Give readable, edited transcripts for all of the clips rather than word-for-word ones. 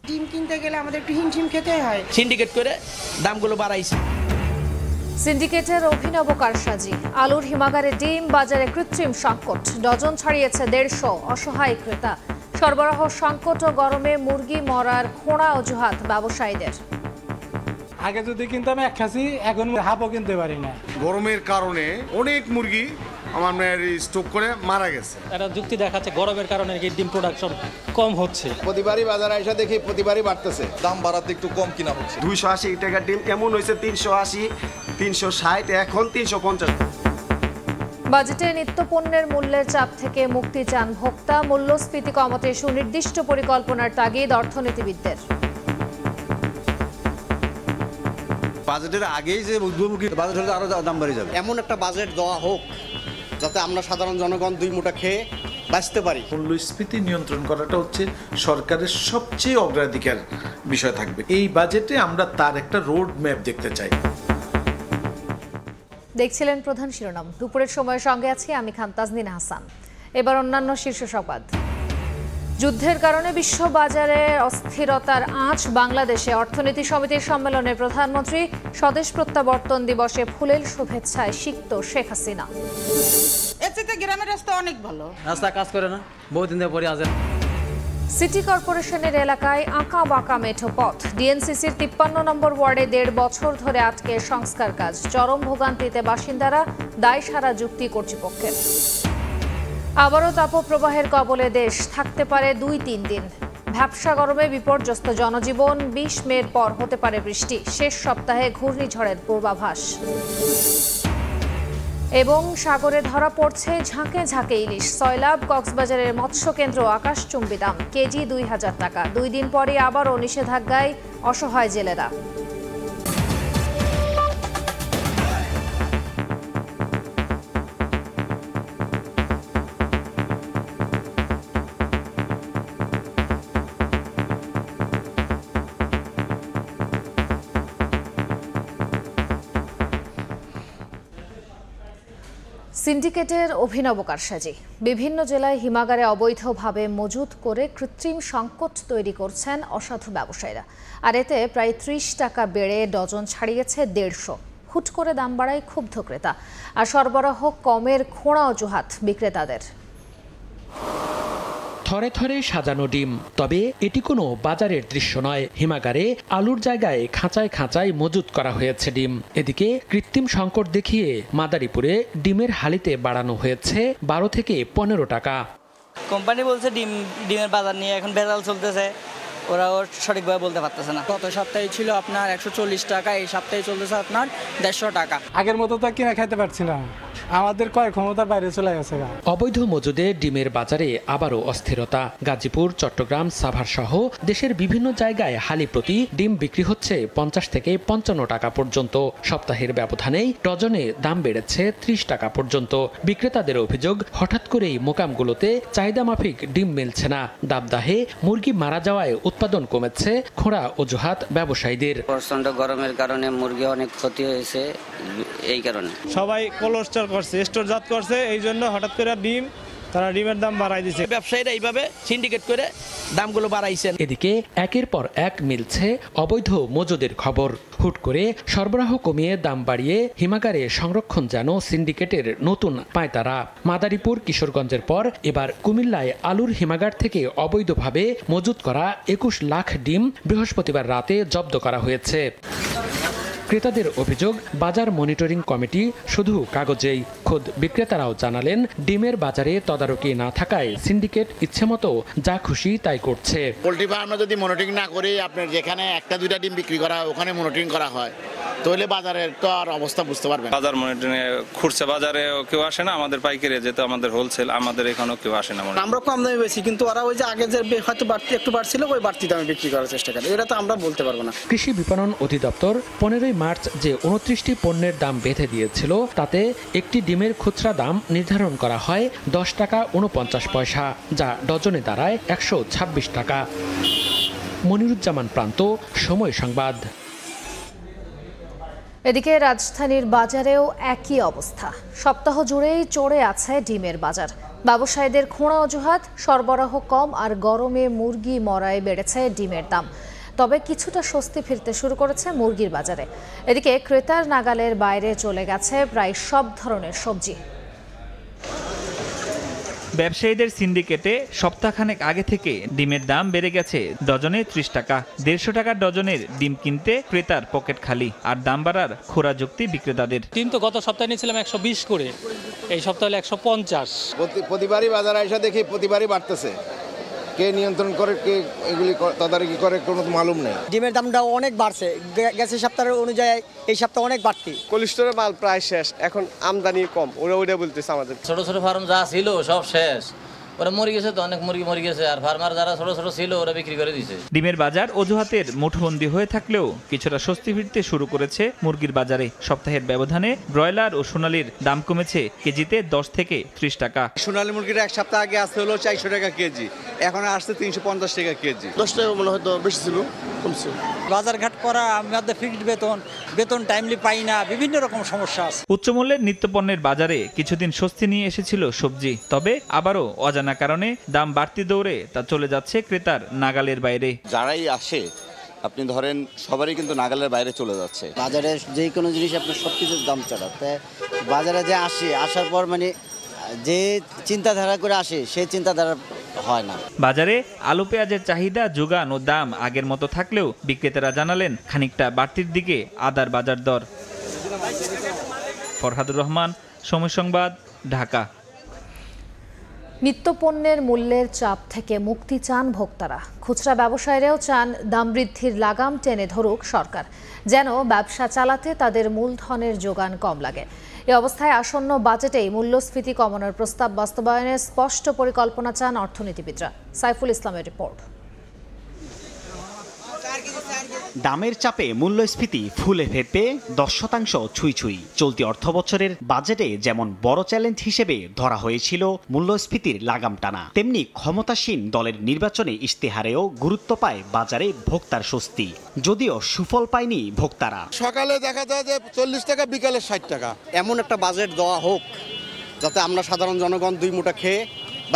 ডিম কিনতে গেলে আমাদের একটু হিমশিম খেতে হয়। সিন্ডিকেট করে দামগুলো বাড়াইছে। সিন্ডিকেটের অভিনব কারসাজি, আলুর হিমাগারে ডিম, বাজারে কৃত্রিম সংকট, ডজন ছাড়িয়েছে 150, অসহায় ক্রেতা। সরবরাহ সংকট ও গরমে মুরগি মরার খোঁড়া অজুহাত ব্যবসায়ীদের। আগে যদি কিনতাম এক খাসি, এখন হাফও কিনতে পারি না। গরমের কারণে অনেক মুরগি আমার স্টক করে মারা গেছে। একটা যুক্তি দেখাচ্ছে গরমের কারণে ডিম প্রোডাকশন কম হচ্ছে। প্রতিবারই বাজারে এসে দেখি প্রতিবারই বাড়তেছে, দাম বাড়াতে একটু কম কিনা হচ্ছে। 280 টাকার ডিম কেমন হয়েছে 380, 360, এখন 350। বাজেটে নিত্যপণ্যের মূল্যের চাপ থেকে মুক্তি চান ভোক্তা। মূল্যস্ফীতি কমাতে সুনির্দিষ্ট পরিকল্পনার তাগিদ অর্থনীতিবিদদের। বাজেটের আগেই যে ঊর্ধ্বমুখী বাজেট হলে আরো দাম বেড়ে যাবে। এমন একটা বাজেট দেওয়া হোক যাতে আমরা সাধারণ জনগণ 2 মুঠা খেয়ে বাঁচতে পারি। মূল্যস্ফীতি নিয়ন্ত্রণ করাটা হচ্ছে সরকারের সবচেয়ে অগ্রাধিকার বিষয় থাকবে। এই বাজেটে আমরা তার একটা রোড ম্যাপ দেখতে চাই। দেখছিলেন প্রধান শিরোনাম। দুপুরের সময়ের সঙ্গে আছি আমি খান তাজনিন হাসান। এবার অন্যান্য শীর্ষ সংবাদ। যুদ্ধের কারণে বিশ্ব বাজারে অস্থিরতার আঁচ বাংলাদেশে। অর্থনীতি সমিতির সম্মেলনে প্রধানমন্ত্রী। স্বদেশ প্রত্যাবর্তন দিবসে ফুলেল শুভেচ্ছায় সিক্ত শেখ হাসিনা। এতে গ্রামের রাস্তা অনেক ভালো, রাস্তা কাজ করে না, বহুদিন ধরে পড়ে আছে। সিটি কর্পোরেশনের এলাকায় আঁকা বাঁকা মেঠো পথ। ডিএনসিসির 53 নম্বর ওয়ার্ডে 1.5 বছর ধরে আটকে সংস্কার কাজ। চরম ভোগান্তিতে বাসিন্দারা, দায় সারা যুক্তি কর্তৃপক্ষের। আবারও তাপপ্রবাহের কবলে দেশ, থাকতে পারে 2-3 দিন। ভ্যাপসা গরমে বিপর্যস্ত জনজীবন। 20 মের পর হতে পারে বৃষ্টি। শেষ সপ্তাহে ঘূর্ণিঝড়ের পূর্বাভাস। এবং সাগরে ধরা পড়ছে ঝাঁকে ঝাঁকে ইলিশ। সয়লাব কক্সবাজারের মৎস্য কেন্দ্র আকাশচুম্বী দাম, কেজি 2000 টাকা। 2 দিন পরে আবারও নিষেধাজ্ঞায় অসহায় জেলেরা। সিন্ডিকেটের অভিনব কারসাজি। বিভিন্ন জেলায় হিমাগারে অবৈধভাবে মজুত করে কৃত্রিম সংকট তৈরি করছেন অসাধু ব্যবসায়ীরা। আর এতে প্রায় 30 টাকা বেড়ে ডজন ছাড়িয়েছে 150। হুট করে দাম বাড়ায় ক্ষুব্ধ ক্রেতা, আর সরবরাহ কমের খোঁড়া অজুহাত বিক্রেতাদের। থরে থরে সাজানো ডিম, তবে এটি কোনো বাজারের দৃশ্য নয়। হিমাগারে আলুর জায়গায় খাঁচায় খাঁচায় মজুত করা হয়েছে ডিম। এদিকে কৃত্রিম সংকট দেখিয়ে মাদারীপুরে ডিমের হালিতে বাড়ানো হয়েছে 12 থেকে 15 টাকা। কোম্পানি বলছে ডিমের বাজার নিয়ে এখন ভেজাল চলতেছে, ওরাও সঠিকভাবে বলতে পারতেছে না। গত সপ্তাহে ছিল আপনার 140 টাকা, এই সপ্তাহে চলতেছে আপনার 150 টাকা। আগের মতো তো কিনে খাইতে পারছি না, আমাদের ক্রয় ক্ষমতার বাইরে চলে গেছে। অবৈধ মজুদে ডিমের বাজারে আবারও অস্থিরতা। গাজীপুর, চট্টগ্রাম, সাভার সহ দেশের বিভিন্ন জায়গায় হালি প্রতি ডিম বিক্রি হচ্ছে 50 থেকে 55 টাকা পর্যন্ত। সপ্তাহের ব্যবধানেই ডজনে দাম বেড়েছে 30 টাকা পর্যন্ত। বিক্রেতাদের অভিযোগ, হঠাৎ করেই মোকামগুলোতে চাহিদা মাফিক ডিম মিলছে না। দাবদাহে মুরগি মারা যাওয়ায় উৎপাদন কমেছে, খোঁড়া অজুহাত ব্যবসায়ীদের। প্রচন্ড গরমের কারণে মুরগি অনেক ক্ষতি হয়েছে, এই কারণে সবাই কোল্ড করছে, স্টোরজাত করছে, এই জন্য হঠাৎ করে তারা ডিমের দাম বাড়াই দিচ্ছে। ব্যবসায়ীরা এইভাবে সিন্ডিকেট করে দামগুলো বাড়াইছেন। এদিকে একের পর এক মিলছে অবৈধ মজুদের খবর। হুট করে সরবরাহ কমিয়ে দাম বাড়িয়ে হিমাগারে সংরক্ষণ যেন সিন্ডিকেটের নতুন পায়তারা। মাদারীপুর, কিশোরগঞ্জের পর এবার কুমিল্লায় আলুর হিমাগার থেকে অবৈধভাবে মজুত করা 21 লাখ ডিম বৃহস্পতিবার রাতে জব্দ করা হয়েছে। ক্রেতাদের অভিযোগ, বাজার মনিটরিং কমিটি শুধু কাগজেই। খোদ বিক্রেতারাও জানালেন, ডিমের বাজারে তদারকি না থাকায় সিন্ডিকেট ইচ্ছেমতো যা খুশি তাই করছে। পোল্ট্রি ফার্মে যদি মনিটরিং না করে আপনার যেখানে 1-2টা ডিম বিক্রি করা হয় ওখানে মনিটরিং করা হয়, তাহলে বাজারের তো আর অবস্থা বুঝতে পারবেন। বাজার মনিটরিং খুচরা বাজারে কেউ আসে না, আমাদের পাইকারি যেহেতু আমাদের হোলসেল, আমাদের এখানেও কেউ আসে না। আমরা কম দামে বেশি, কিন্তু ওরা ওই যে আগে যে হয়তো বাড়তি একটু বাড়ছিল, ওই বাড়তি দামে বিক্রি করার চেষ্টা করে। এটা তো আমরা বলতে পারবো না। কৃষি বিপণন অধিদপ্তর 15 মার্চ যে 29টি পণ্যের দাম বেঁধে দিয়েছিল, তাতে একটি ডিমের খুচরা দাম নির্ধারণ করা হয় 10 টাকা 49 পয়সা, যা ডজনে দাঁড়ায় 126 টাকা। মনিরুজ্জামান প্রান্ত, সময় সংবাদ। এদিকে রাজধানীর বাজারেও একই অবস্থা। সপ্তাহ জুড়েই চড়ে আছে ডিমের বাজার। ব্যবসায়ীদের খোঁড়া অজুহাত, সরবরাহ কম আর গরমে মুরগি মরায় বেড়েছে ডিমের দাম। তবে কিছুটা স্বস্তি ফিরতে শুরু করেছে মুরগির বাজারে। এদিকে ক্রেতার নাগালের বাইরে চলে গেছে প্রায় সব ধরনের সবজি। ব্যবসায়ীদের সিন্ডিকেটে সপ্তাহখানেক আগে থেকে ডিমের দাম বেড়ে গেছে ডজনে 30 টাকা। 150 টাকার ডজনের ডিম কিনতে ক্রেতার পকেট খালি, আর দাম বাড়ার খোরা যুক্তি বিক্রেতাদের। ডিম তো গত সপ্তাহে নিয়েছিলাম 120 করে, এই সপ্তাহে হলো 150। প্রতিবারই বাজারে এসে দেখি প্রতিবারই বাড়তেছে। কে নিয়ন্ত্রণ করে, কে এগুলি তদারকি করে, কোনো মালুম নেই। ডিমের দামটা অনেক বাড়ছে, গেছে সপ্তাহের অনুযায়ী এই সপ্তাহ অনেক বাড়তি। কোল্ড স্টোরে মাল প্রায় শেষ, এখন আমদানি কম, ওটা বলতেছে আমাদের। ছোট ছোট ফার্ম যা ছিল সব শেষ, ওরা মরে গেছে, তো অনেক মুরগি মরে গেছে, আর ফার্মার যারা ছোট ছোট ছিল ওরা বিক্রি করে দিয়েছে। ডিমের বাজার অজুহাতের মুঠোবন্দি হয়ে থাকলেও কিছুটা স্বস্তি ফিরতে শুরু করেছে মুরগির বাজারে। সপ্তাহের ব্যবধানে ব্রয়লার ও সোনালীর দাম কমেছে কেজিতে 10 থেকে 30 টাকা। সোনালী মুরগির এক সপ্তাহ আগে আসতে হলো 400 টাকা কেজি, এখন আসছে 350 টাকা কেজি। 10 টাকা মনে হয়তো বেশি ছিল, কমছে। বাজার ঘাট করা, আমাদের ফিক্সড বেতন টাইমলি পাই না, বিভিন্ন রকম সমস্যা আছে। উচ্চমূল্যের নিত্যপণ্যের বাজারে কিছুদিন স্বস্তি নিয়ে এসেছিল সবজি, তবে আবারও অজানা কারণে দাম বাড়তি দৌড়ে তা চলে যাচ্ছে ক্রেতার নাগালের বাইরে। যারাই আসে আপনি ধরেন সবারই কিন্তু নাগালের বাইরে চলে যাচ্ছে। বাজারে যে কোনো জিনিস আপনার সব কিছুর দাম চড়া, তাই বাজারে যে আসার পর মানে যে চিন্তাধারা করে আসে সেই চিন্তাধারা হয় না। বাজারে আলু পেঁয়াজের চাহিদা, যোগান ও দাম আগের মতো থাকলেও বিক্রেতারা জানালেন খানিকটা বাড়তির দিকে আদার বাজার দর। ফরহাদুর রহমান, সময় সংবাদ, ঢাকা। নিত্যপণ্যের মূল্যের চাপ থেকে মুক্তি চান ভোক্তারা। খুচরা ব্যবসায়ীরাও চান দাম বৃদ্ধির লাগাম টেনে ধরুক সরকার, যেন ব্যবসা চালাতে তাদের মূলধনের যোগান কম লাগে। এ অবস্থায় আসন্ন বাজেটেই মূল্যস্ফীতি কমানোর প্রস্তাব বাস্তবায়নের স্পষ্ট পরিকল্পনা চান অর্থনীতিবিদরা। সাইফুল ইসলামের রিপোর্ট। দামের চাপে মূল্যস্ফীতি ফুলে ফেঁপে 10% ছুঁই। চলতি অর্থবছরের বাজেটে যেমন বড় চ্যালেঞ্জ হিসেবে ধরা হয়েছিল মূল্যস্ফীতির লাগাম টানা, তেমনি ক্ষমতাসীন দলের নির্বাচনী ইশতেহারেও গুরুত্ব পায় বাজারে ভোক্তার স্বস্তি, যদিও সুফল পায়নি ভোক্তারা। সকালে দেখা যায় যে 40 টাকা, বিকালে 60 টাকা। এমন একটা বাজেট দেওয়া হোক যাতে আমরা সাধারণ জনগণ দুই মুঠা খেয়ে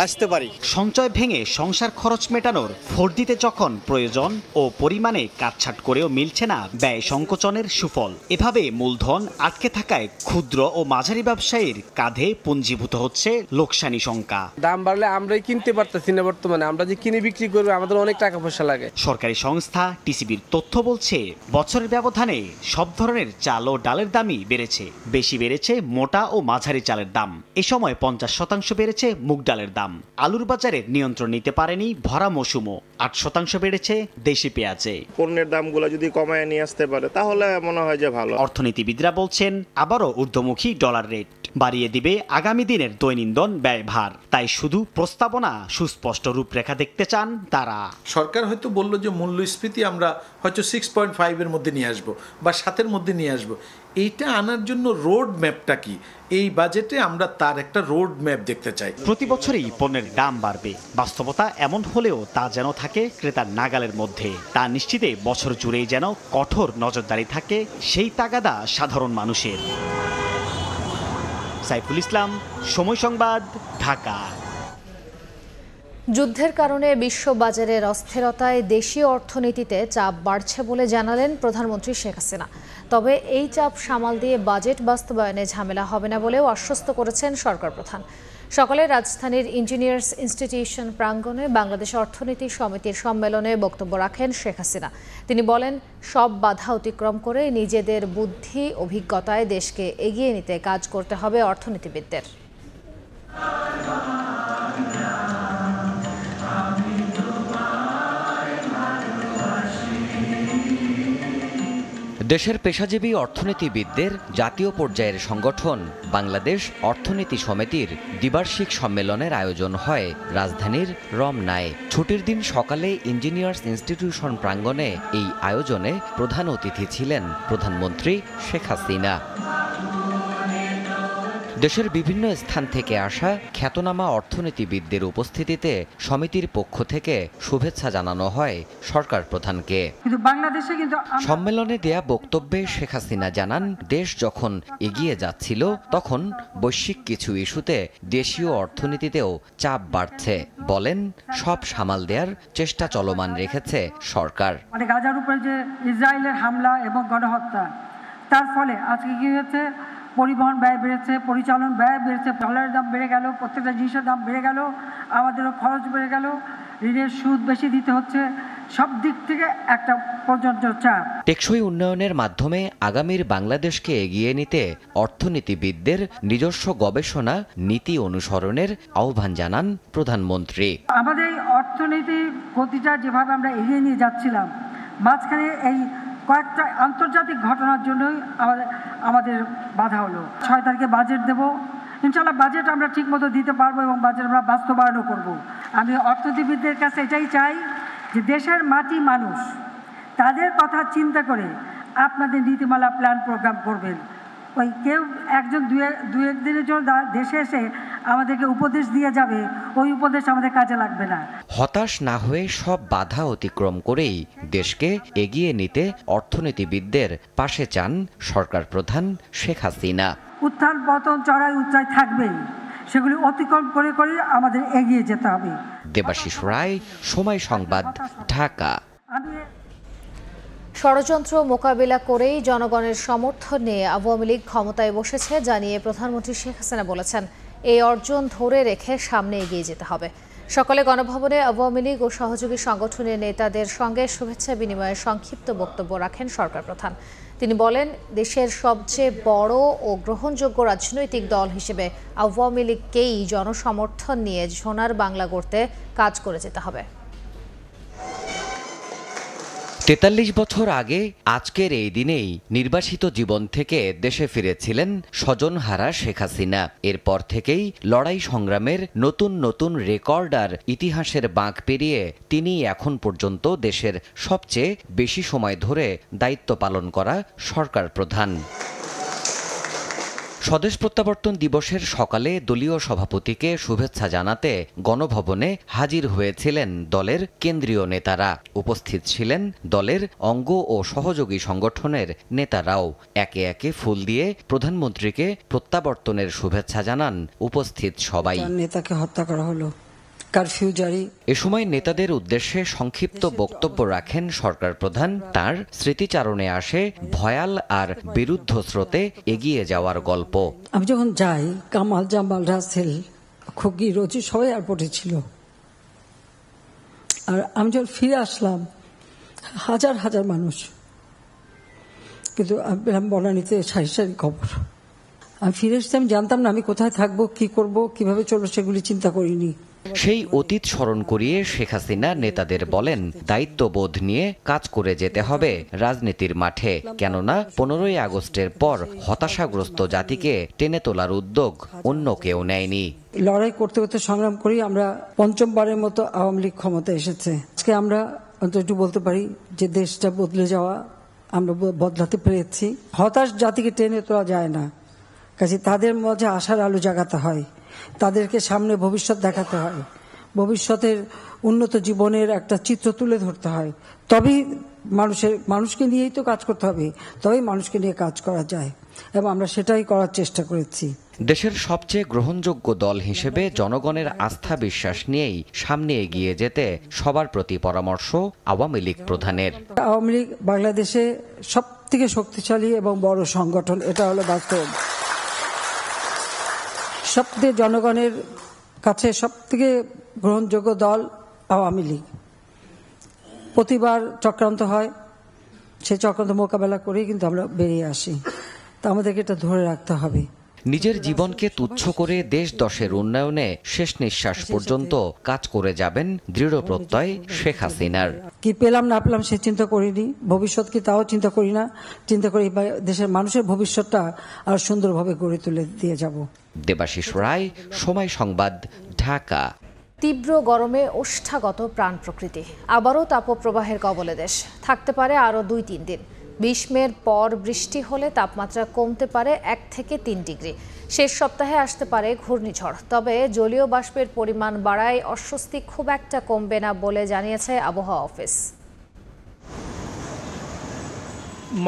বাঁচতে পারি। সঞ্চয় ভেঙে সংসার খরচ মেটানোর ভোট দিতে যখন প্রয়োজন ও পরিমাণে কাটছাট করেও মিলছে না ব্যয় সংকোচনের সুফল। এভাবে মূলধন আটকে থাকায় ক্ষুদ্র ও মাঝারি ব্যবসায়ীর কাঁধে পুঞ্জীভূত হচ্ছে লোকসানি শঙ্কা। দাম বাড়লে আমরাই কিনতে পারতেছি না, বর্তমানে আমরা যে কিনে বিক্রি করবো আমাদের অনেক টাকা পয়সা লাগে। সরকারি সংস্থা টিসিবির তথ্য বলছে বছরের ব্যবধানে সব ধরনের চাল ও ডালের দামই বেড়েছে। বেশি বেড়েছে মোটা ও মাঝারি চালের দাম, এ সময় 50% বেড়েছে মুগ ডালের দাম। আলুর বাজারে নিয়ন্ত্রণ নিতে পারেনি ভরা মৌসুমও, 8% বেড়েছে দেশি পেঁয়াজে। পণ্যের দামগুলো যদি কমায় নিয়ে আসতে পারে তাহলে মনে হয় যে ভালো। অর্থনীতিবিদরা বলছেন আবারও ঊর্ধ্বমুখী ডলার রেট বাড়িয়ে দিবে আগামী দিনের দৈনন্দিন ব্যয়ভার। তাই শুধু প্রস্তাবনা, সুস্পষ্ট রূপরেখা দেখতে চান তারা। সরকার হয়তো বলল যে মূল্যস্ফীতি আমরা হয়তো 6.5 এর মধ্যে নিয়ে আসবো বা 7-এর মধ্যে নিয়ে আসবো। এইটা আনার জন্য রোড ম্যাপটা কি? এই বাজেটে আমরা তার একটা রোড ম্যাপ দেখতে চাই। প্রতি বছরই পণ্যের দাম বাড়বে, বাস্তবতা এমন হলেও তা যেন থাকে ক্রেতার নাগালের মধ্যে। তা নিশ্চিতে বছর জুড়েই যেন কঠোর নজরদারি থাকে সেই তাগাদা সাধারণ মানুষের। সাইফুল ইসলাম, সময় সংবাদ, ঢাকা। যুদ্ধের কারণে বিশ্ববাজারের অস্থিরতায় দেশীয় অর্থনীতিতে চাপ বাড়ছে বলে জানালেন প্রধানমন্ত্রী শেখ হাসিনা। তবে এই চাপ সামাল দিয়ে বাজেট বাস্তবায়নে ঝামেলা হবে না বলেও আশ্বস্ত করেছেন সরকার প্রধান। সকালে রাজধানীর ইঞ্জিনিয়ার্স ইনস্টিটিউশন প্রাঙ্গণে বাংলাদেশ অর্থনীতি সমিতির সম্মেলনে বক্তব্য রাখেন শেখ হাসিনা। তিনি বলেন, সব বাধা অতিক্রম করে নিজেদের বুদ্ধি অভিজ্ঞতায় দেশকে এগিয়ে নিতে কাজ করতে হবে অর্থনীতিবিদদের। দেশের পেশাজীবী অর্থনীতিবিদদের জাতীয় পর্যায়ের সংগঠন বাংলাদেশ অর্থনীতি সমিতির দ্বিবার্ষিক সম্মেলনের আয়োজন হয় রাজধানীর রমনায়। ছুটির দিন সকালে ইঞ্জিনিয়ার্স ইনস্টিটিউশন প্রাঙ্গণে এই আয়োজনে প্রধান অতিথি ছিলেন প্রধানমন্ত্রী শেখ হাসিনা। দেশের বিভিন্ন স্থান থেকে আসা খ্যাতনামা অর্থনীতিবিদদের উপস্থিতিতে সমিতির পক্ষ থেকে শুভেচ্ছা জানানো হয় সরকার প্রধানকে। সম্মেলনে দেয়া বক্তব্যে শেখ হাসিনা জানান, দেশ যখন এগিয়ে যাচ্ছিল তখন বৈশ্বিক কিছু ইস্যুতে দেশীয় অর্থনীতিতেও চাপ বাড়ছে। বলেন, সব সামাল দেওয়ার চেষ্টা চলমান রেখেছে সরকার। গাজার উপরে যে ইসরায়েলের হামলা এবং গণহত্যা, তার ফলে আজকে কি হয়েছে, পরিবহন ব্যয় বেড়েছে, পরিচালন ব্যয় বেড়েছে, ডলারের দাম বেড়ে গেল, প্রত্যেকটা জিনিসের দাম বেড়ে গেল, আমাদেরও খরচ বেড়ে গেল, ঋণের সুদ বেশি দিতে হচ্ছে, সব দিক থেকে একটা প্রচণ্ড চাপ। টেকসই উন্নয়নের মাধ্যমে আগামীর বাংলাদেশকে এগিয়ে নিতে অর্থনীতিবিদদের নিজস্ব গবেষণা নীতি অনুসরণের আহ্বান জানান প্রধানমন্ত্রী। আমাদের অর্থনীতি গতিটা যেভাবে আমরা এগিয়ে নিয়ে যাচ্ছিলাম, মাঝখানে এই কয়েকটা আন্তর্জাতিক ঘটনার জন্যই আমাদের বাধা হলো। 6 তারিখে বাজেট দেব, ইনশাআল্লাহ বাজেট আমরা ঠিকমতো দিতে পারবো এবং বাজেট আমরা বাস্তবায়নও করব। আমি অর্থনীতিবিদদের কাছে এটাই চাই যে দেশের মাটি মানুষ, তাদের কথা চিন্তা করে আপনাদের নীতিমালা প্ল্যান প্রোগ্রাম করবেন। ওই কেউ একজন দু এক দিনের জন্য দেশে এসে আমাদেরকে উপদেশ দিয়ে যাবে, ওই উপদেশ আমাদের কাজে লাগবে না। হতাশ না হয়ে সব বাধা অতিক্রম করেই দেশকে এগিয়ে নিতে অর্থনীতিবিদদের পাশে চান সরকার প্রধান শেখ হাসিনা। উত্থান পতন, চড়াই উচ্চাই থাকবেই, সেগুলি অতিক্রম করে করে আমাদের এগিয়ে যেতে হবে। দেবাশিস রায়, সময় সংবাদ, ঢাকা। ষড়যন্ত্র মোকাবিলা করেই জনগণের সমর্থন নিয়ে আওয়ামী লীগ ক্ষমতায় বসেছে জানিয়ে প্রধানমন্ত্রী শেখ হাসিনা বলেছেন, এই অর্জন ধরে রেখে সামনে এগিয়ে যেতে হবে। সকালে গণভবনে আওয়ামী লীগ ও সহযোগী সংগঠনের নেতাদের সঙ্গে শুভেচ্ছা বিনিময়ে সংক্ষিপ্ত বক্তব্য রাখেন সরকার প্রধান। তিনি বলেন, দেশের সবচেয়ে বড় ও গ্রহণযোগ্য রাজনৈতিক দল হিসেবে আওয়ামী লীগকেই জনসমর্থন নিয়ে সোনার বাংলা গড়তে কাজ করে যেতে হবে। ৪৩ বছর আগে আজকের এই দিনেই নির্বাসিত জীবন থেকে দেশে ফিরেছিলেন স্বজনহারা শেখ হাসিনা। এরপর থেকেই লড়াই সংগ্রামের নতুন নতুন রেকর্ড আর ইতিহাসের বাঁক পেরিয়ে তিনি এখন পর্যন্ত দেশের সবচেয়ে বেশি সময় ধরে দায়িত্ব পালন করা সরকার প্রধান। স্বদেশ প্রত্যাবর্তন দিবসের সকালে দলীয় সভাপতিকে শুভেচ্ছা জানাতে গণভবনে হাজির হয়েছিলেন দলের কেন্দ্রীয় নেতারা। উপস্থিত ছিলেন দলের অঙ্গ ও সহযোগী সংগঠনের নেতারাও। একে একে ফুল দিয়ে প্রধানমন্ত্রীকে প্রত্যাবর্তনের শুভেচ্ছা জানান উপস্থিত সবাই। নেতাকে হত্যা করা হলো, কারফিউ জারি। এ সময় নেতাদের উদ্দেশ্যে সংক্ষিপ্ত বক্তব্য রাখেন সরকার প্রধান। তার স্মৃতিচারণে আসে ভয়াল আর বিরুদ্ধ স্রোতে এগিয়ে যাওয়ার গল্প। আমি যখন যাই, কামাল, জামাল, রাসেল, খুকি, রোজি সবাই এয়ারপোর্টে ছিল। আর আমি যখন ফিরে আসলাম, হাজার হাজার মানুষ, কিন্তু আমি পেলাম বনানীতে সারি সারি খবর। আমি ফিরে এসেছি, আমি জানতাম না আমি কোথায় থাকবো, কি করব, কিভাবে চলবো, সেগুলি চিন্তা করিনি। সেই অতীত স্মরণ করিয়ে শেখ হাসিনা নেতাদের বলেন, দায়িত্ববোধ নিয়ে কাজ করে যেতে হবে রাজনীতির মাঠে। কেননা 15ই আগস্টের পর হতাশাগ্রস্ত জাতিকে টেনে তোলার উদ্যোগ অন্য কেউ নেয়নি। লড়াই করতে করতে সংগ্রাম করি আমরা 5মবারের মতো আওয়ামী লীগ ক্ষমতা এসেছে। আজকে আমরা অন্তত একটু বলতে পারি যে দেশটা বদলে যাওয়া আমরা বদলাতে পেরেছি। হতাশ জাতিকে টেনে তোলা যায় না, কাজে তাদের মধ্যে আশার আলো জাগাতে হয়, তাদেরকে সামনে ভবিষ্যৎ দেখাতে হয়, ভবিষ্যতের উন্নত জীবনের একটা চিত্র তুলে ধরতে হয়। তবেই মানুষকে নিয়েই তো কাজ করতে হবে, তবেই মানুষকে নিয়ে কাজ করা যায়, এবং আমরা সেটাই করার চেষ্টা করেছি। দেশের সবচেয়ে গ্রহণযোগ্য দল হিসেবে জনগণের আস্থা বিশ্বাস নিয়েই সামনে এগিয়ে যেতে সবার প্রতি পরামর্শ আওয়ামী লীগ প্রধানের। আওয়ামী লীগ বাংলাদেশে সবথেকে শক্তিশালী এবং বড় সংগঠন, এটা হলো বাস্তব। সবথেকে জনগণের কাছে সবথেকে গ্রহণযোগ্য দল আওয়ামী লীগ। প্রতিবার চক্রান্ত হয়, সেই চক্রান্ত মোকাবেলা করেই কিন্তু আমরা বেরিয়ে আসি। তা আমাদেরকে এটা ধরে রাখতে হবে। নিজের জীবনকে তুচ্ছ করে দেশ দশের উন্নয়নে শেষ নিঃশ্বাস পর্যন্ত কাজ করে যাবেন দৃঢ় প্রত্যয় শেখ হাসিনার। কি পেলাম না পেলাম সে চিন্তা করিনি, ভবিষ্যৎ কি তাও চিন্তা করি না। চিন্তা করি দেশের মানুষের ভবিষ্যৎটা আর সুন্দরভাবে গড়ে তুলে দিয়ে যাব। দেবাশিস রায়, সময় সংবাদ, ঢাকা। তীব্র গরমে ওষ্ঠাগত প্রাণ প্রকৃতি, আবারও তাপপ্রবাহের কবলে দেশ। থাকতে পারে আরও 2-3 দিন। 20 মের পর বৃষ্টি হলে তাপমাত্রা কমতে পারে 1 থেকে 3 ডিগ্রি। শেষ সপ্তাহে আসতে পারে ঘূর্ণিঝড়। তবে জলীয় বাষ্পের পরিমাণ বাড়ায় অস্বস্তি খুব একটা কমবে না বলে জানিয়েছে আবহাওয়া অফিস।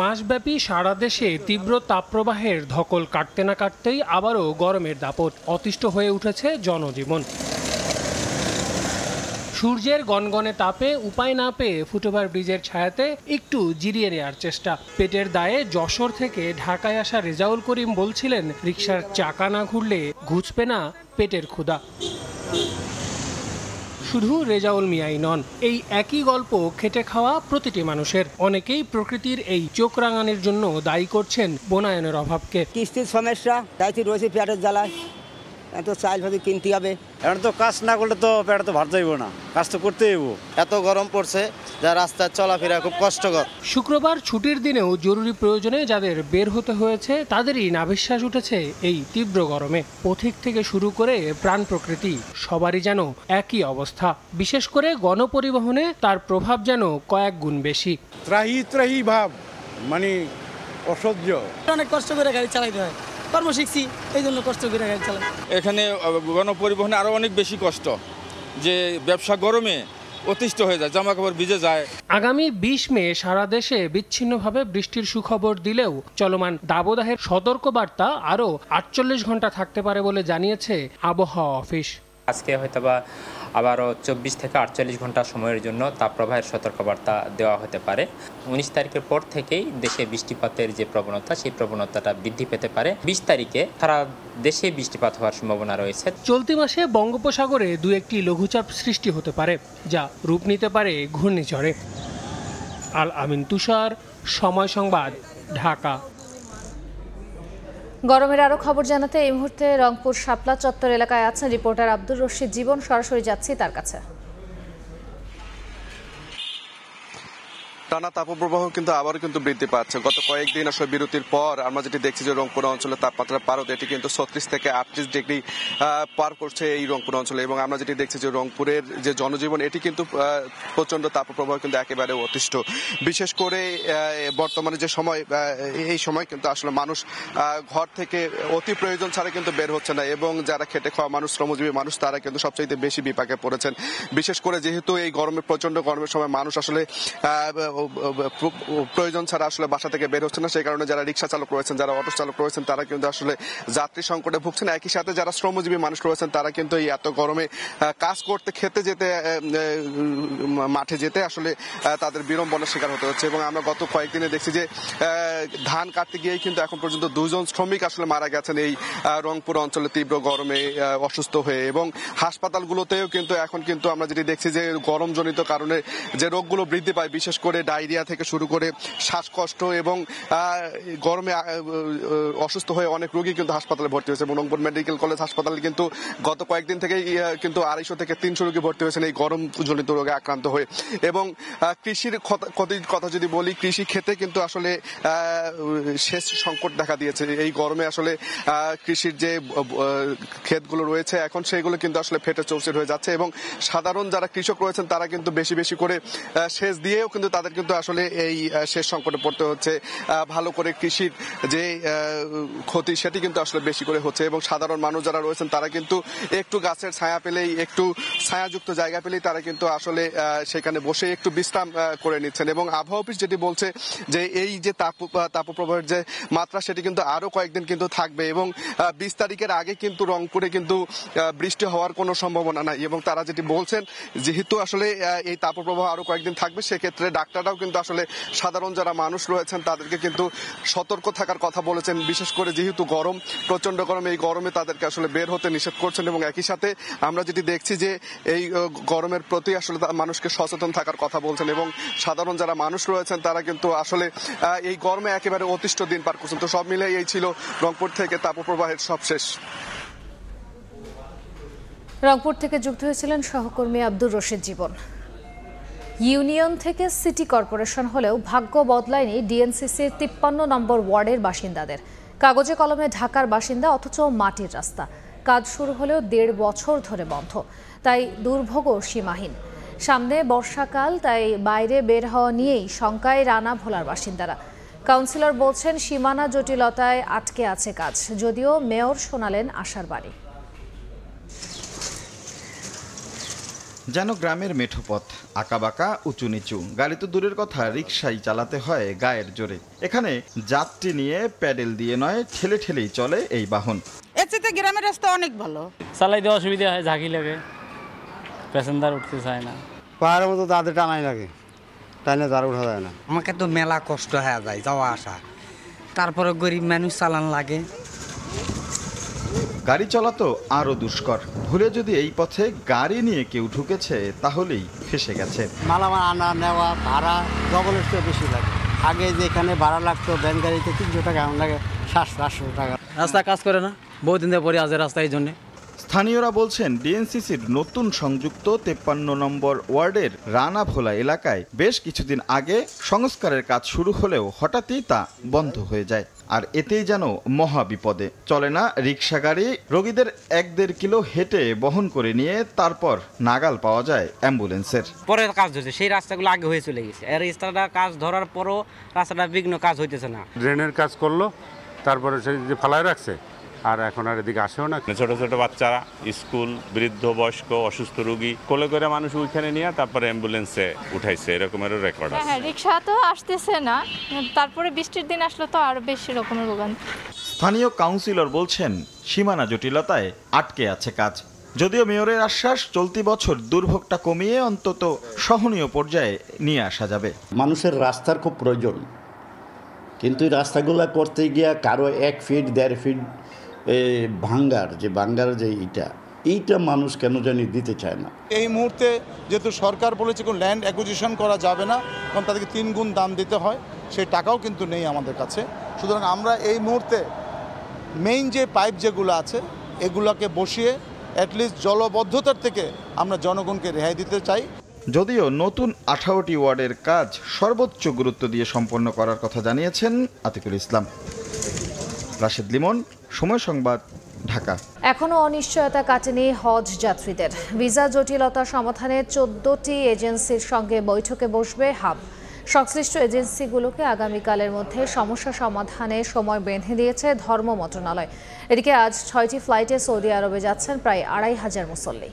মাসব্যাপী সারা দেশে তীব্র তাপপ্রবাহের ধকল কাটতে না কাটতেই আবারও গরমের দাপট। অতিষ্ঠ হয়ে উঠেছে জনজীবন। সূর্যের গনগনে তাপে উপায় না পেয়ে ফুটওভার ব্রিজের ছায়াতে একটু জিরিয়ে নেওয়ার চেষ্টা। পেটের দায়ে যশোর থেকে ঢাকায় আসা রেজাউল করিম বলছিলেন, রিকশার চাকা না ঘুরলে ঘুচবে না পেটের ক্ষুধা। শুধু রেজাউল মিয়াই নন, এই একই গল্প খেটে খাওয়া প্রতিটি মানুষের। অনেকেই প্রকৃতির এই চোখ রাঙানির জন্য দায়ী করছেন বনায়নের অভাবকে। কিস্তির সমস্যা, তাইতে রয়েছে পেটের জ্বালায়, এত চাইল ভাবে কিনতে হবে। এখন তো কাজ না করলে তো পেট তো ভাত যাইব না, কাজ তো করতেই হইব। এত গরম পড়ছে যা রাস্তায় চলাফেরা খুব কষ্টকর। শুক্রবার ছুটির দিনেও জরুরি প্রয়োজনে যাদের বের হতে হয়েছে তাদেরই নাভিশ্বাস উঠেছে এই তীব্র গরমে। পথিক থেকে শুরু করে প্রাণ প্রকৃতি সবারই যেন একই অবস্থা। বিশেষ করে গণপরিবহনে তার প্রভাব যেন কয়েক গুণ বেশি। ত্রাহি ত্রাহি ভাব, মানে অসহ্য। অনেক কষ্ট করে গাড়ি চালাইতে হয়, কর্ম শিখছি এই জন্য কষ্ট করে গাড়ি চালাই। এখানে গণপরিবহনে আরো অনেক বেশি কষ্ট, যে ব্যবসা গরমে অতিষ্ঠ হয়ে যায়, জামা কাপড় ভিজে যায়। আগামী 20 মে সারা দেশে বিচ্ছিন্নভাবে বৃষ্টির সুখবর দিলেও চলমান দাবদাহের সতর্কবার্তা আরও 48 ঘন্টা থাকতে পারে বলে জানিয়েছে আবহাওয়া অফিস। আজকে হয়তোবা আবারও 24 থেকে 48 ঘন্টা সময়ের জন্য তাপপ্রবাহের সতর্কবার্তা দেওয়া হতে পারে। 19 তারিখের পর থেকেই দেশে বৃষ্টিপাতের যে প্রবণতা, সেই প্রবণতাটা বৃদ্ধি পেতে পারে। 20 তারিখে সারা দেশে বৃষ্টিপাত হওয়ার সম্ভাবনা রয়েছে। চলতি মাসে বঙ্গোপসাগরে দু একটি লঘুচাপ সৃষ্টি হতে পারে, যা রূপ নিতে পারে ঘূর্ণিঝড়ে। আল আমিন তুষার, সময় সংবাদ, ঢাকা। গরমের আরো খবর জানাতে এই মুহূর্তে রংপুর শাপলা চত্বর এলাকায় আছেন রিপোর্টার আব্দুর রশিদ জীবন। সরাসরি যাচ্ছি তার কাছে। টানা তাপপ্রবাহ কিন্তু আবারও কিন্তু বৃদ্ধি পাচ্ছে। গত কয়েকদিন আসলে বিরতির পর আমরা যেটি দেখছি যে রংপুর অঞ্চলে তাপমাত্রা পারদ এটি কিন্তু 36 থেকে 38 ডিগ্রি পার করছে এই রংপুর অঞ্চলে। এবং আমরা যেটি দেখছি যে রংপুরের যে জনজীবন এটি কিন্তু প্রচন্ড তাপপ্রবাহ কিন্তু একেবারে অতিষ্ঠ। বিশেষ করে বর্তমানে যে সময়, এই সময় কিন্তু আসলে মানুষ ঘর থেকে অতি প্রয়োজন ছাড়া কিন্তু বের হচ্ছে না। এবং যারা খেটে খাওয়া মানুষ, শ্রমজীবী মানুষ, তারা কিন্তু সবচাইতে বেশি বিপাকে পড়েছেন। বিশেষ করে যেহেতু এই গরমে, প্রচন্ড গরমের সময় মানুষ আসলে প্রয়োজন ছাড়া আসলে বাসা থেকে বের হচ্ছে না। সেই কারণে যারা রিক্সা চালক রয়েছেন, যারা অটো চালক রয়েছেন, তারা কিন্তু আসলে যাত্রী সংকটে ভুগছেন। একই সাথে যারা শ্রমজীবী মানুষ রয়েছেন, তারা কিন্তু এই এত গরমে কাজ করতে, খেতে যেতে, মাঠে যেতে আসলে তাদের বিড়ম্বনার শিকার হতে হচ্ছে। এবং আমরা গত কয়েকদিনে দেখছি যে ধান কাটতে গিয়েই কিন্তু এখন পর্যন্ত 2 জন শ্রমিক আসলে মারা গেছেন এই রংপুর অঞ্চলে তীব্র গরমে অসুস্থ হয়ে। এবং হাসপাতালগুলোতেও কিন্তু এখন কিন্তু আমরা যেটি দেখছি যে গরমজনিত কারণে যে রোগগুলো বৃদ্ধি পায়, বিশেষ করে ডায়রিয়া থেকে শুরু করে শ্বাসকষ্ট এবং গরমে অসুস্থ হয়ে অনেক রোগী কিন্তু হাসপাতালে ভর্তি হয়েছে। এবং রংপুর মেডিকেল কলেজ হাসপাতালে কিন্তু গত কয়েকদিন থেকেই কিন্তু 250 থেকে 300 রোগী ভর্তি হয়েছেন এই গরমজনিত রোগে আক্রান্ত হয়ে। এবং কৃষির কথা যদি বলি, কৃষি ক্ষেত্রে কিন্তু আসলে সেচ সংকট দেখা দিয়েছে এই গরমে। আসলে কৃষির যে ক্ষেতগুলো রয়েছে এখন, সেগুলো কিন্তু আসলে ফেটে চৌচির হয়ে যাচ্ছে। এবং সাধারণ যারা কৃষক রয়েছেন, তারা কিন্তু বেশি বেশি করে সেচ দিয়েও কিন্তু তাদের কিন্তু আসলে এই সেচ সংকটে পড়তে হচ্ছে। ভালো করে কৃষির যে ক্ষতি, সেটি কিন্তু আসলে বেশি করে হচ্ছে। এবং সাধারণ মানুষ যারা রয়েছেন, তারা কিন্তু একটু গাছের ছায়া পেলেই, একটু ছায়াযুক্ত জায়গা পেলেই তারা কিন্তু আসলে সেখানে বসে একটু বিশ্রাম করে নিচ্ছেন। এবং আবহাওয়া অফিস যেটি বলছে যে এই যে তাপপ্রবাহের যে মাত্রা, সেটি কিন্তু আরো কয়েকদিন কিন্তু থাকবে। এবং 20 তারিখের আগে কিন্তু রংপুরে কিন্তু বৃষ্টি হওয়ার কোনো সম্ভাবনা নাই। এবং তারা যেটি বলছেন, যেহেতু আসলে এই তাপপ্রবাহ আরো কয়েকদিন থাকবে, সেক্ষেত্রে ডাক্তাররাও কিন্তু আসলে সাধারণ যারা মানুষ রয়েছেন তাদেরকে কিন্তু সতর্ক থাকার কথা বলেছেন। বিশেষ করে যেহেতু গরম, প্রচন্ড গরম, এই গরমে তাদেরকে আসলে বের হতে নিষেধ করছেন। এবং একই সাথে আমরা যেটি দেখছি যে এই গরমের প্রতি আসলে মানুষকে সচেতন থাকার কথা বলছেন। এবং সাধারণ যারা মানুষ রয়েছেন, তারা কিন্তু আসলে এই গরমে একেবারে অতিষ্ঠ দিন পার করছেন। তো সব মিলে এই ছিল রংপুর থেকে তাপপ্রবাহের সবশেষ। রংপুর থেকে যুক্ত হয়েছিলেন সহকর্মী আব্দুর রশিদ জীবন। ইউনিয়ন থেকে সিটি কর্পোরেশন হলেও ভাগ্য বদলায়নি ডিএনসিসির 53 নম্বর ওয়ার্ডের বাসিন্দাদের। কাগজে কলমে ঢাকার বাসিন্দা, অথচ মাটির রাস্তা। কাজ শুরু হলেও 1.5 বছর ধরে বন্ধ, তাই দুর্ভোগও সীমাহীন। সামনে বর্ষাকাল, তাই বাইরে বের হওয়া নিয়েই শঙ্কায় রানা ভোলার বাসিন্দারা। কাউন্সিলর বলছেন সীমানা জটিলতায় আটকে আছে কাজ, যদিও মেয়র শোনালেন আশার বাণী। যেন গ্রামের মেঠো পথ, আঁকাবাঁকা উঁচু নিচু, গাড়ি তো দূরের কথা রিকশাই চালাতে হয় গায়ের জোরে। এখানে যাত্রী নিয়ে প্যাডেল দিয়ে নয়, ঠেলে ঠেলেই চলে এই বাহন। এর চেয়ে গ্রামের রাস্তা অনেক ভালো, চালাইতে অসুবিধা হয়, ঝাঁকি লাগে, প্যাসেঞ্জার উঠতে চায় না। পাহাড়ের মতো তাদের টানাই লাগে, টাইলে তার উঠা যায় না। আমাকে তো মেলা কষ্ট হয়ে যায় যাওয়া আসা, তারপরে গরিব মানুষ চালান লাগে। গাড়ি চলা তো আরো দুষ্কর, ভুলে যদি এই পথে গাড়ি নিয়ে কেউ ঢুকেছে তাহলেই ফেসে গেছে। মালামাল আনা নেওয়া ভাড়া ডবলের চেয়ে বেশি লাগে। আগে যেখানে ভাড়া লাগতো ব্যান গাড়িতে 300 টাকা, এখন লাগে 700-800 টাকা। রাস্তা কাজ করে না, বহুদিন ধরে পরে আছে রাস্তা, এই জন্যে। স্থানীয়রা বলছেন ডিএনসিসির নতুন সংযুক্ত 53 নম্বর ওয়ার্ডের রানাভোলা এলাকায় বেশ কিছুদিন আগে সংস্কারের কাজ শুরু হলেও হঠাৎই তা বন্ধ হয়ে যায়। আর এতেই যেন মহা বিপদে। চলে না রিক্সা গাড়ি, রোগীদের 1-1.5 কিলো হেঁটে বহন করে নিয়ে তারপর নাগাল পাওয়া যায় অ্যাম্বুলেন্সের। পরে কাজ ধরছে, সেই রাস্তাগুলো আগে হয়ে চলে গেছে, আর রাস্তাটা কাজ ধরার পরও রাস্তাটা বিঘ্ন, কাজ হইতেছে না। ড্রেনের কাজ করলো, তারপরে সেই যে ফালায় রাখছে, আর এখন আর এদিকে আসেও না। ছোট ছোট বাচ্চারা, স্কুল, বৃদ্ধ, বয়স্ক, অসুস্থ রোগী কোলে করে মানুষ ওইখানে নিয়ে তারপরে অ্যাম্বুলেন্সে উঠাইছে, এরকমেরও রেকর্ড আছে। হ্যাঁ, রিক্সা তো আসতেছে না, তারপরে বৃষ্টির দিন আসলে তো আরো বেশি রকমের ভোগান্তি। স্থানীয় কাউন্সিলর বলছেন সীমানা জটিলতায় আটকে আছে কাজ, যদিও মেয়রের আশ্বাস চলতি বছর দুর্ভোগটা কমিয়ে অন্তত সহনীয় পর্যায়ে নিয়ে আসা যাবে। মানুষের রাস্তার খুব প্রয়োজন, কিন্তু এই রাস্তাগুলো করতে গিয়া কারো 1 ফিট 1.5 ফিট ভাঙ্গার যে এইটা মানুষ কেন জানি দিতে চায় না। এই মুহূর্তে যেহেতু সরকার বলেছে কোনো ল্যান্ড অ্যাকুইজিশন করা যাবে না, কারণ তাদেরকে 3 গুণ দাম দিতে হয়, সেই টাকাও কিন্তু নেই আমাদের কাছে। সুতরাং আমরা এই মুহূর্তে মেইন যে পাইপ যেগুলো আছে এগুলোকে বসিয়ে অ্যাটলিস্ট জলবদ্ধতার থেকে আমরা জনগণকে রেহাই দিতে চাই। যদিও নতুন 18টি ওয়ার্ডের কাজ সর্বোচ্চ গুরুত্ব দিয়ে সম্পন্ন করার কথা জানিয়েছেন আতিকুল ইসলাম। রাশেদ লিমন, সময় সংবাদ, ঢাকা। এখনো অনিশ্চয়তা কাটেনি হজ যাত্রীদের। ভিসা জটিলতা সমাধানে 14টি এজেন্সির সঙ্গে বৈঠকে বসবে হাব। সংশ্লিষ্ট এজেন্সিগুলোকে আগামীকালের মধ্যে সমস্যা সমাধানে সময় বেঁধে দিয়েছে ধর্ম মন্ত্রণালয়। এদিকে আজ 6টি ফ্লাইটে সৌদি আরবে যাচ্ছেন প্রায় 2,500 মুসল্লি।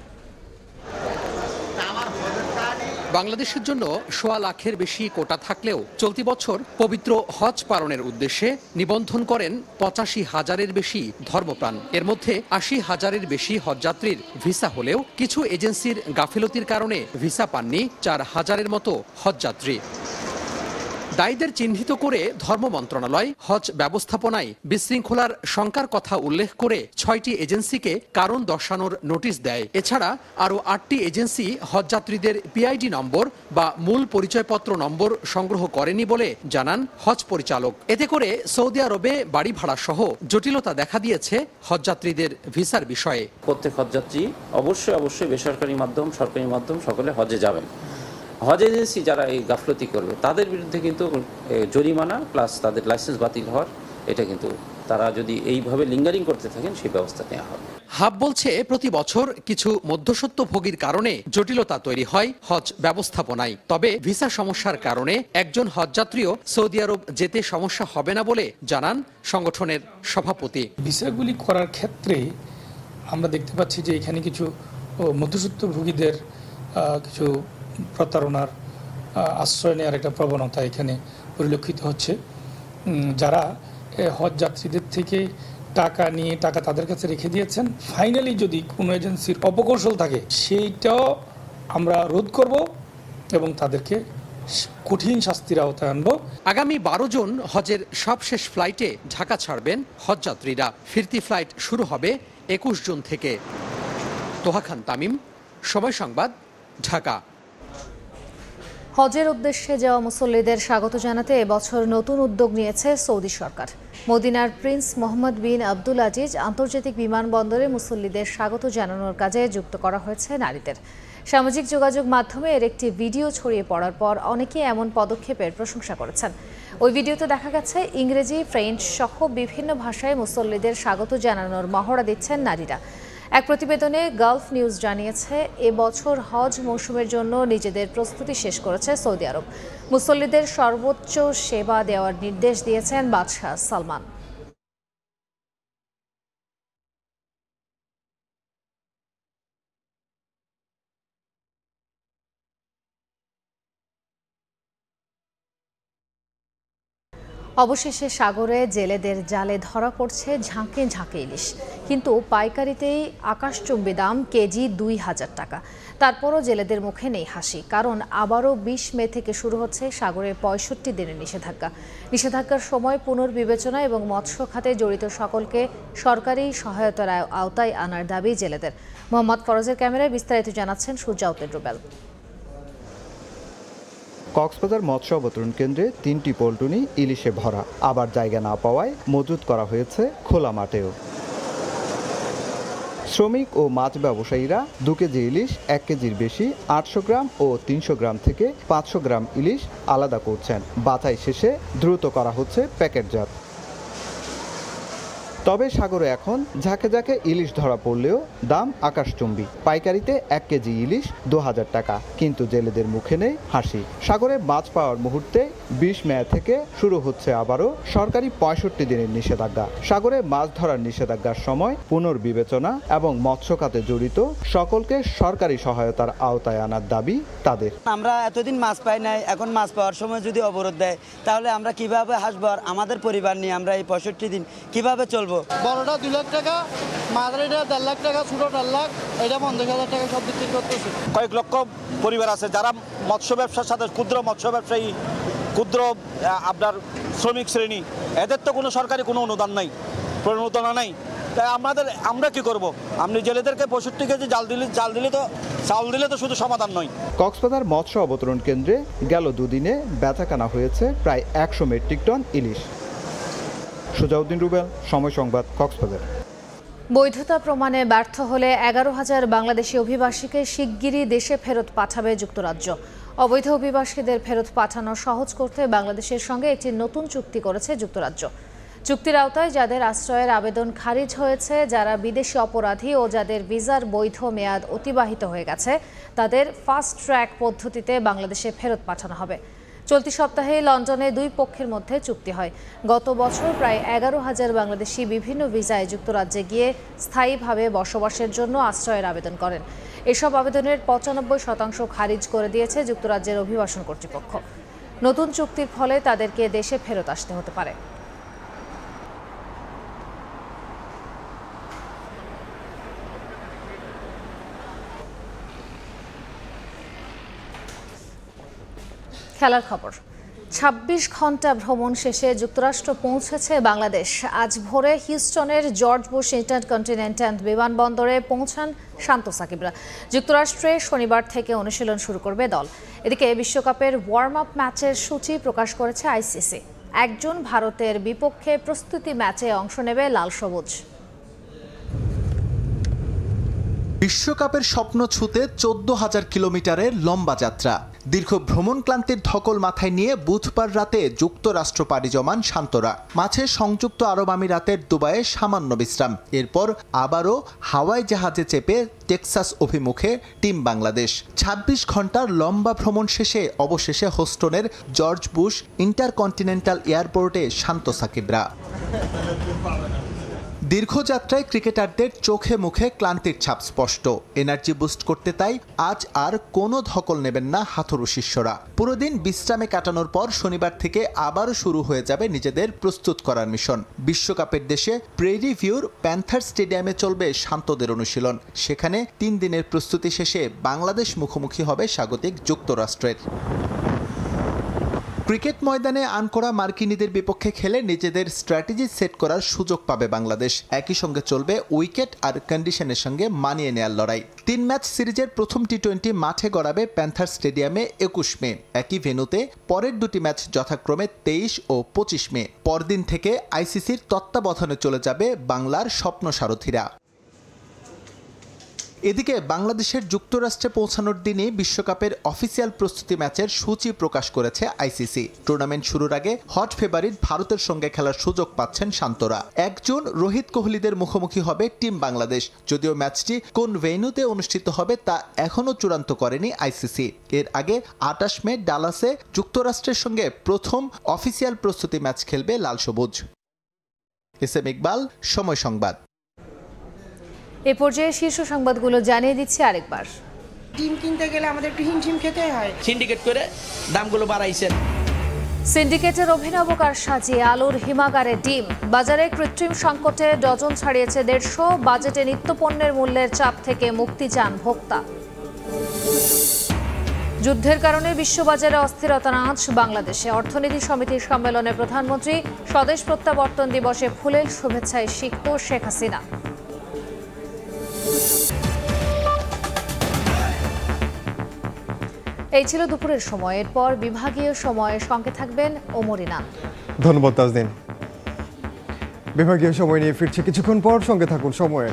বাংলাদেশের জন্য 1.25 লাখের বেশি কোটা থাকলেও চলতি বছর পবিত্র হজ পালনের উদ্দেশ্যে নিবন্ধন করেন 85,000-এর বেশি ধর্মপ্রাণ। এর মধ্যে 80,000-এর বেশি হজযাত্রীর ভিসা হলেও কিছু এজেন্সির গাফিলতির কারণে ভিসা পাননি 4,000-এর মতো হজযাত্রী। দায়ীদের চিহ্নিত করে ধর্ম মন্ত্রণালয় হজ ব্যবস্থাপনায় বিশৃঙ্খলার শঙ্কার কথা উল্লেখ করে 6টি এজেন্সিকে কারণ দর্শানোর নোটিশ দেয়। এছাড়া আরও 8টি এজেন্সি হজযাত্রীদের পিআইডি নম্বর বা মূল পরিচয়পত্র নম্বর সংগ্রহ করেনি বলে জানান হজ পরিচালক। এতে করে সৌদি আরবে বাড়ি ভাড়া সহ জটিলতা দেখা দিয়েছে হজযাত্রীদের ভিসার বিষয়ে। প্রত্যেক হজযাত্রী অবশ্যই বেসরকারি মাধ্যম, সরকারি মাধ্যম সকলে হজে যাবেন। হজ এজেন্সি যারা এই গাফলতি করবে তাদের বিরুদ্ধে কিন্তু জরিমানা প্লাস তাদের লাইসেন্স বাতিল হওয়ার, এটা কিন্তু তারা যদি এইভাবে লিঙ্গারিং করতে থাকেন সেই ব্যবস্থা নেওয়া হবে। হাব বলছে প্রতি বছর কিছু মধ্যস্বত্বভোগীর কারণে জটিলতা তৈরি হয় হজ ব্যবস্থাপনায়। তবে ভিসা সমস্যার কারণে একজন হজযাত্রীও সৌদি আরব যেতে সমস্যা হবে না বলে জানান সংগঠনের সভাপতি। ভিসাগুলি করার ক্ষেত্রে আমরা দেখতে পাচ্ছি যে এখানে কিছু মধ্যস্বত্বভোগীদের কিছু প্রতারণার আশ্রয় নেওয়ার একটা প্রবণতা এখানে পরিলক্ষিত হচ্ছে। যারা হজ যাত্রীদের থেকে টাকা নিয়ে টাকা তাদের কাছে রেখে দিয়েছেন, ফাইনালি যদি কোনো এজেন্সির অপকৌশল থাকে সেইটাও আমরা রোধ করব এবং তাদেরকে কঠিন শাস্তির আওতায় আনব। আগামী 12 জুন হজের সবশেষ ফ্লাইটে ঢাকা ছাড়বেন হজযাত্রীরা। ফিরতি ফ্লাইট শুরু হবে 21 জুন থেকে। তোহা খান তামিম, সময় সংবাদ, ঢাকা। হজের উদ্দেশ্যে যাওয়া মুসল্লিদের স্বাগত জানাতে এবছর নতুন উদ্যোগ নিয়েছে সৌদি সরকার। মদিনার প্রিন্স মোহাম্মদ বিন আব্দুল আজিজ আন্তর্জাতিক বিমানবন্দরে মুসল্লিদের স্বাগত জানানোর কাজে যুক্ত করা হয়েছে নারীদের। সামাজিক যোগাযোগ মাধ্যমে এর একটি ভিডিও ছড়িয়ে পড়ার পর অনেকেই এমন পদক্ষেপের প্রশংসা করেছেন। ওই ভিডিওতে দেখা গেছে ইংরেজি, ফ্রেঞ্চ সহ বিভিন্ন ভাষায় মুসল্লিদের স্বাগত জানানোর মহড়া দিচ্ছেন নারীরা। এক প্রতিবেদনে গালফ নিউজ জানিয়েছে, এবছর হজ মৌসুমের জন্য নিজেদের প্রস্তুতি শেষ করেছে সৌদি আরব। মুসল্লিদের সর্বোচ্চ সেবা দেওয়ার নির্দেশ দিয়েছেন বাদশাহ সালমান। অবশেষে সাগরে জেলেদের জালে ধরা পড়ছে ঝাঁকে ঝাঁকে ইলিশ, কিন্তু পাইকারিতেই আকাশচুম্বী দাম কেজি ২,০০০ টাকা। তারপরও জেলেদের মুখে নেই হাসি, কারণ আবারও ২০ মে থেকে শুরু হচ্ছে সাগরে ৬৫ দিনের নিষেধাজ্ঞা। নিষেধাজ্ঞার সময় পুনর্বিবেচনা এবং মৎস্য খাতে জড়িত সকলকে সরকারি সহায়তার আওতায় আনার দাবি জেলেদের। মোহাম্মদ ফরজের ক্যামেরায় বিস্তারিত জানাচ্ছেন সুজাউদ্দিন রুবেল। কক্সবাজার মৎস্য অবতরণ কেন্দ্রে ৩টি পল্টুনি ইলিশে ভরা, আবার জায়গা না পাওয়ায় মজুত করা হয়েছে খোলা মাঠেও। শ্রমিক ও মাছ ব্যবসায়ীরা ২ কেজি ইলিশ ১ কেজির বেশি ৮০০ গ্রাম ও ৩০০ গ্রাম থেকে ৫০০ গ্রাম ইলিশ আলাদা করছেন। বাছাই শেষে দ্রুত করা হচ্ছে প্যাকেটজাত। তবে সাগরে এখন ঝাঁকে ঝাঁকে ইলিশ ধরা পড়লেও দাম আকাশচুম্বী। পাইকারিতে ১ কেজি ইলিশ ২,০০০ টাকা, কিন্তু জেলেদের মুখে নেই হাসি। সাগরে মাছ পাওয়ার মুহূর্তে ২০ মে থেকে শুরু হচ্ছে আবারও সরকারি ৬৫ দিনের নিষেধাজ্ঞা। সাগরে মাছ ধরার নিষেধাজ্ঞার সময় পুনর্বিবেচনা এবং মৎস্য খাতে জড়িত সকলকে সরকারি সহায়তার আওতায় আনার দাবি তাদের। আমরা এতদিন মাছ পাই নাই, এখন মাছ পাওয়ার সময় যদি অবরোধ দেয় তাহলে আমরা কিভাবে হাসবো? আর আমাদের পরিবার নিয়ে আমরা এই ৬৫ দিন কিভাবে চলবো? বড়টা ২ লাখ টাকা, মাঝারিটা ১.৫ লাখ টাকা, ছোট ১.৫ লাখ, এটা ৫০,০০০ টাকা সব বিক্রি করতেছে। কয়েক লক্ষ পরিবার আছে যারা মৎস্য ব্যবসার সাথে ক্ষুদ্র মৎস্য ব্যবসায়ী, ক্ষুদ্র আপনার শ্রমিক শ্রেণী, এদের তো কোনো সরকারি কোনো অনুদান নাই, প্রণোদনা নাই। তাই আমরা কি করব? আপনি জেলেদেরকে ৬৫ কেজি চাল দিলে তো শুধু সমাধান নয়। কক্সবাজার মৎস্য অবতরণ কেন্দ্রে গেল দুদিনে বেচাকেনা হয়েছে প্রায় ১০০ মেট্রিক টন ইলিশ। সুজাউদ্দিন রুবেল, সময় সংবাদ, কক্সবাজার। বৈধতা প্রমাণে ব্যর্থ হলে ১১,০০০ বাংলাদেশি অভিবাসীকে শিগগিরই দেশে ফেরত পাঠাবে যুক্তরাজ্য। অবৈধ অভিবাসীদের ফেরত পাঠানো সহজ করতে বাংলাদেশের সঙ্গে একটি নতুন চুক্তি করেছে যুক্তরাজ্য। চুক্তির আওতায় যাদের আশ্রয়ের আবেদন খারিজ হয়েছে, যারা বিদেশি অপরাধী ও যাদের ভিসার বৈধ মেয়াদ অতিবাহিত হয়ে গেছে, তাদের ফাস্ট ট্র্যাক পদ্ধতিতে বাংলাদেশে ফেরত পাঠানো হবে। চলতি সপ্তাহে লন্ডনে দুই পক্ষের মধ্যে চুক্তি হয়। গত বছর প্রায় ১১,০০০ বাংলাদেশি বিভিন্ন ভিসায় যুক্তরাজ্যে গিয়ে স্থায়ীভাবে বসবাসের জন্য আশ্রয়ের আবেদন করেন। এসব আবেদনের ৯৫% খারিজ করে দিয়েছে যুক্তরাজ্যের অভিবাসন কর্তৃপক্ষ। নতুন চুক্তির ফলে তাদেরকে দেশে ফেরত আসতে হতে পারে। খেলার খবর। ২৬ ঘন্টা ভ্রমণ শেষে যুক্তরাষ্ট্র পৌঁছেছে বাংলাদেশ। আজ ভোরে হিউস্টনের জর্জ বুশ ইন্টারকন্টিনেন্টাল বিমানবন্দরে পৌঁছান শান্ত সাকিবরা। যুক্তরাষ্ট্রে শনিবার থেকে অনুশীলন শুরু করবে দল। এদিকে বিশ্বকাপের ওয়ার্ম আপ ম্যাচের সূচি প্রকাশ করেছে আইসিসি। একজন ভারতের বিপক্ষে প্রস্তুতি ম্যাচে অংশ নেবে লাল সবুজ। বিশ্বকাপের স্বপ্ন ছুঁতে ১৪,০০০ কিলোমিটারের লম্বা যাত্রা। দীর্ঘ ভ্রমণ ক্লান্তির ধকল মাথায় নিয়ে বুধবার রাতে যুক্তরাষ্ট্র পাড়ি জমান শান্তরা। মাঝে সংযুক্ত আরব আমিরাতের দুবাইয়ে সামান্য বিশ্রাম। এরপর আবারও হাওয়াই জাহাজে চেপে টেক্সাস অভিমুখে টিম বাংলাদেশ। ২৬ ঘন্টার লম্বা ভ্রমণ শেষে অবশেষে হোস্টনের জর্জ বুশ ইন্টারকন্টিনেন্টাল এয়ারপোর্টে শান্ত সাকিবরা। দীর্ঘযাত্রায় ক্রিকেটারদের চোখে মুখে ক্লান্তির ছাপ স্পষ্ট। এনার্জি বুস্ট করতে তাই আজ আর কোনো ধকল নেবেন না হাথুরু শিষ্যরা। পুরো দিন বিশ্রামে কাটানোর পর শনিবার থেকে আবারও শুরু হয়ে যাবে নিজেদের প্রস্তুত করার মিশন। বিশ্বকাপের দেশে প্রেরি ভিউর প্যান্থার স্টেডিয়ামে চলবে শান্তদের অনুশীলন। সেখানে ৩ দিনের প্রস্তুতি শেষে বাংলাদেশ মুখোমুখি হবে স্বাগতিক যুক্তরাষ্ট্রের। ক্রিকেট ময়দানে আনকোড়া মার্কিনীদের বিপক্ষে খেলে নিজেদের স্ট্র্যাটেজি সেট করার সুযোগ পাবে বাংলাদেশ। একই সঙ্গে চলবে উইকেট আর কন্ডিশনের সঙ্গে মানিয়ে নেয়ার লড়াই। ৩ ম্যাচ সিরিজের প্রথম টি-20 মাঠে গড়াবে প্যান্থার স্টেডিয়ামে ২১ মে। একই ভেন্যুতে পরের দুটি ম্যাচ যথাক্রমে ২৩ ও ২৫ মে। পরদিন থেকে আইসিসির তত্ত্বাবধানে চলে যাবে বাংলার স্বপ্ন সারথীরা। এদিকে বাংলাদেশের যুক্তরাষ্ট্রে পৌঁছানোর দিনে বিশ্বকাপের অফিসিয়াল প্রস্তুতি ম্যাচের সূচি প্রকাশ করেছে আইসিসি। টুর্নামেন্ট শুরুর আগে হট ফেভারিট ভারতের সঙ্গে খেলার সুযোগ পাচ্ছেন শান্তরা। 1 জুন রোহিত কোহলিদের মুখোমুখি হবে টিম বাংলাদেশ। যদিও ম্যাচটি কোন ভেন্যুতে অনুষ্ঠিত হবে তা এখনও চূড়ান্ত করেনি আইসিসি। এর আগে 28 মে ডালাসে যুক্তরাষ্ট্রের সঙ্গে প্রথম অফিসিয়াল প্রস্তুতি ম্যাচ খেলবে লাল সবুজ। এসএম ইকবাল, সময় সংবাদ। এ পর্যায়ে শীর্ষ সংবাদগুলো জানিয়ে দিচ্ছি আরেকবার। ডিম কিনতে গেলে আমাদের একটু হিমশিম খেতে হয়। সিন্ডিকেট করে দামগুলো বাড়াইছেন। সিন্ডিকেটের অভিনব কারসাজি আলুর হিমাগারে ডিম। বাজারে কৃত্রিম সংকটে ডজন ছাড়িয়েছে 150। বাজেটে নিত্যপণ্যের মূল্যের চাপ থেকে মুক্তি চান ভোক্তা। যুদ্ধের কারণে বিশ্ববাজারে অস্থিরতা আঁচ বাংলাদেশে। অর্থনীতি সমিতির সম্মেলনে প্রধানমন্ত্রী স্বদেশ প্রত্যাবর্তন দিবসে ফুলেল শুভেচ্ছায় সিক্ত শেখ হাসিনা। এই ছিল দুপুরের সময়। এরপর বিভাগীয় সময়ের সঙ্গে থাকবেন ওমরিনা। ধন্যবাদ তাজদিন। বিভাগীয় সময় নিয়ে ফিরছে কিছুক্ষণ পর, সঙ্গে থাকুন সময়ে।